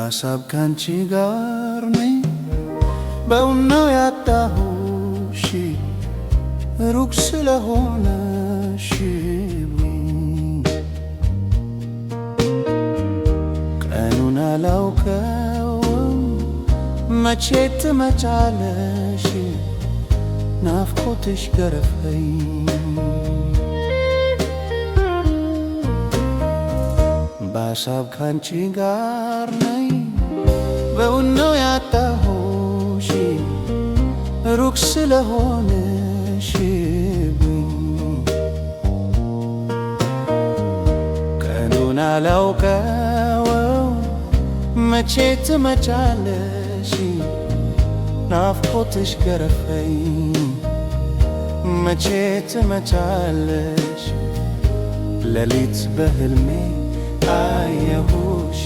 በሀሳብ ካንቺ ጋር ነኝ በእውነው ያጣሁሽ ሩቅ ስለሆነሽ ቀኑን አላውቀውም መቼ ትመጫለሽ ናፍቆትሽ ገረፈኝ በሀሳብ ካንቺ ጋር ነኝ በእውነው ያጣሁሽ ሩቅ ስለሆነሽ ቀኑን አላውቀው መቼ ትመጫለሽ ናፍቆትሽ ገረፈኝ መቼ ትመጫለሽ ሌሊት በህልሜ አየሁሽ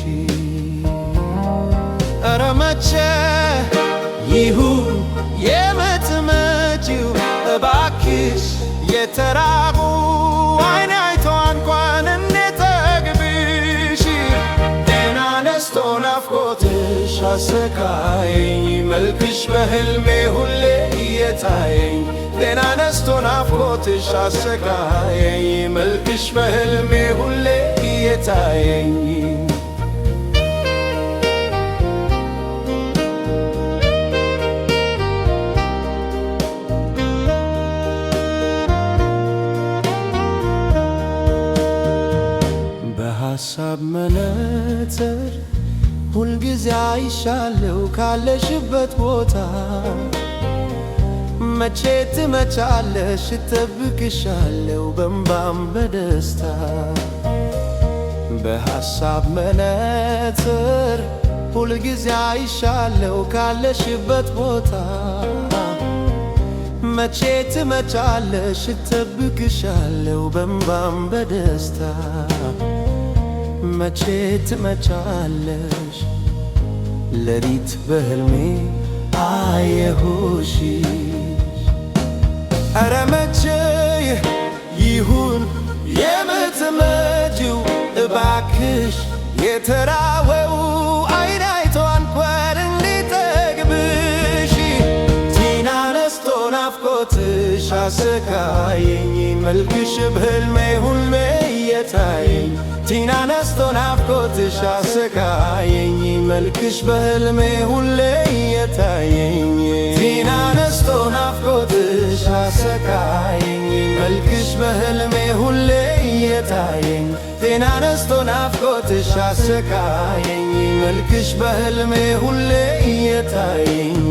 ኧረ መቼ ይሁን የምትመጪው እባክሽ የተራቡ አይኔ አይቶ እንኳን እንዴት ጠግብሽ ጤና ነስቶ ናፍቆትሽ አሰቃየኝ መልክሽ በህልሜ ሁሌ እየታየኝ ጤና ነስቶ ናፍቆትሽ አሰቃየኝ መልክሽ በህልሜ ሁሌ እየታየኝ በሀሳብ መነጽር ሁልጊዜ አይሻለው ካለሽበት ቦታ መቼ ትመጫለሽ እጠብቅሻለሁ በእንባም በደስታ በሀሳብ መነጽር ሁልጊዜ አይሻለው ካለሽበት ቦታ መቼ ትመጫለሽ እጠብቅሻለሁ በእንባም በደስታ መቼ ትመጫለሽ ሌሊት በህልሜ አየሁሽ ኧረ መቼ ይሁን የምትመጪው እባክሽ የተራበው አይን አይቶ እንኳን እንዲጠግብሽ ጤና ነስቶ ናፍቆትሽ አሰቃየኝ መልክሽ በህልሜ ሁሌ እየታየኝ ጤና ነስቶ ናፍቆትሽ አሰቃየኝ መልክሽ በህልሜ ሁሌ እየታየኝ ጤና ነስቶ ናፍቆትሽ አሰቃየኝ መልክሽ በህልሜ ሁሌ እየታየኝ ጤና ነስቶ ናፍቆትሽ አሰቃየኝ መልክሽ በህልሜ ሁሌ እየታየኝ